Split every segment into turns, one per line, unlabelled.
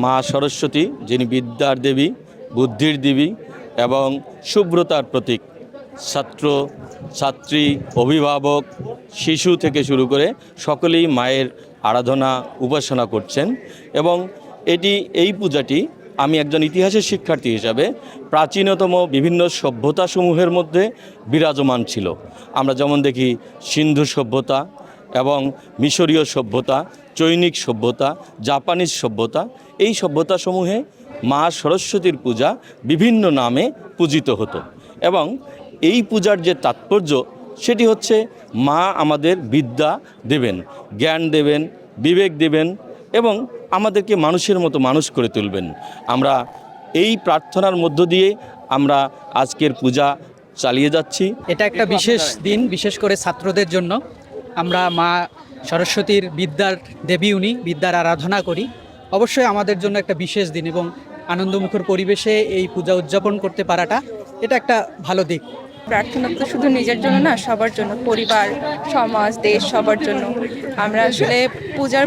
মা সরস্বতী, যিনি বিদ্যার দেবী, বুদ্ধির দেবী এবং শুভ্রতার প্রতীক। ছাত্র ছাত্রী, অভিভাবক, শিশু থেকে শুরু করে সকলেই মায়ের আরাধনা উপাসনা করছেন। এবং এই পূজাটি আমি একজন ইতিহাসের শিক্ষার্থী হিসাবে প্রাচীনতম বিভিন্ন সভ্যতাসমূহের মধ্যে বিরাজমান ছিল। আমরা যেমন দেখি সিন্ধু সভ্যতা এবং মিশরীয় সভ্যতা, চৈনিক সভ্যতা, জাপানিজ সভ্যতা, এই সভ্যতাসমূহে মা সরস্বতীর পূজা বিভিন্ন নামে পূজিত হতো। এবং এই পূজার যে তাৎপর্য সেটি হচ্ছে মা আমাদের বিদ্যা দেবেন, জ্ঞান দেবেন, বিবেক দেবেন এবং আমাদেরকে মানুষের মতো মানুষ করে তুলবেন। আমরা এই প্রার্থনার মধ্য দিয়ে আমরা আজকের পূজা চালিয়ে যাচ্ছি।
এটা একটা বিশেষ দিন, বিশেষ করে ছাত্রদের জন্য। আমরা মা সরস্বতীর বিদ্যার দেবী, উনি বিদ্যার আরাধনা করি। অবশ্যই আমাদের জন্য একটা বিশেষ দিন এবং আনন্দমুখর পরিবেশে এই পূজা উদযাপন করতে পারাটা এটা একটা ভালো দিক।
প্রার্থনা তো শুধু নিজের জন্য না, সবার জন্য, পরিবার, সমাজ, দেশ, সবার জন্য। আমরা আসলে পূজার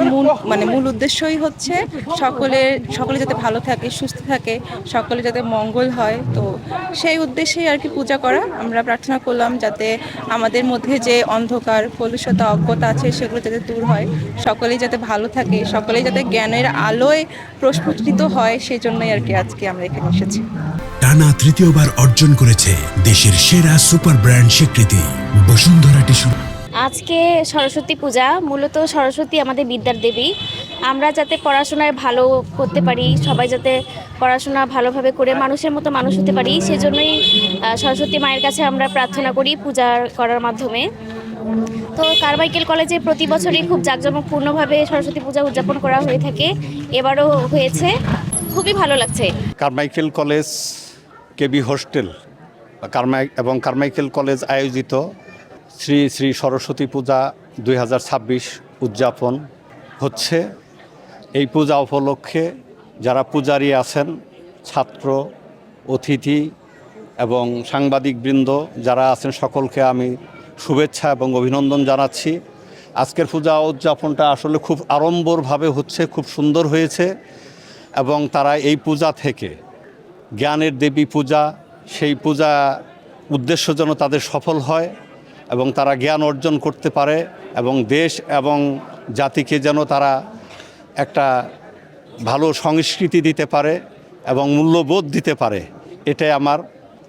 মূল উদ্দেশ্যই হচ্ছে সকলে যাতে ভালো থাকে, সুস্থ থাকে, সকলে যাতে মঙ্গল হয়। তো সেই উদ্দেশ্যেই আর কি পূজা করা। আমরা প্রার্থনা করলাম যাতে আমাদের মধ্যে যে অন্ধকার, কলুষতা, অজ্ঞতা আছে সেগুলো যাতে দূর হয়, সকলেই যাতে ভালো থাকে, সকলেই যাতে জ্ঞানের আলোয় প্রস্ফুটিত হয়, সেই জন্যই আর কি আজকে আমরা এখানে এসেছি।
টানা তৃতীয়বার অর্জন করেছে দেশের সেরা সুপার ব্র্যান্ড স্বীকৃতি বসুন্ধরা টিস্যু।
আজকে সরস্বতী পূজা, মূলত সরস্বতী আমাদের বিদ্যার দেবী। আমরা যাতে পড়াশোনায় ভালো করতে পারি, সবাই যাতে পড়াশোনা ভালোভাবে করে মানুষের মতো মানুষ হতে পারি, সেজন্যই সরস্বতী মায়ের কাছে আমরা প্রার্থনা করি পূজা করার মাধ্যমে। তো কারমাইকেল কলেজে প্রতি বছরই খুব জাঁকজমকপূর্ণভাবে সরস্বতী পূজা উদযাপন করা হয়ে থাকে, এবারও হয়েছে, খুবই ভালো লাগছে।
কারমাইকেল কলেজ, কেবি হোস্টেল এবং কারমাইকেল কলেজ আয়োজিত শ্রী শ্রী সরস্বতী পূজা 2026 উদযাপন হচ্ছে। এই পূজা উপলক্ষে যারা পূজারী আছেন, ছাত্র, অতিথি এবং সাংবাদিকবৃন্দ যারা আছেন, সকলকে আমি শুভেচ্ছা এবং অভিনন্দন জানাচ্ছি। আজকের পূজা উদযাপনটা আসলে খুব আড়ম্বরভাবে হচ্ছে, খুব সুন্দর হয়েছে। এবং তারা এই পূজা থেকে জ্ঞানের দেবী পূজা, সেই পূজা উদ্দেশ্য যেন তাদের সফল হয় এবং তারা জ্ঞান অর্জন করতে পারে এবং দেশ এবং জাতিকে যেন তারা একটা ভালো সংস্কৃতি দিতে পারে এবং মূল্যবোধ দিতে পারে, এটাই আমার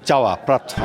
চাওয়া, প্রার্থনা।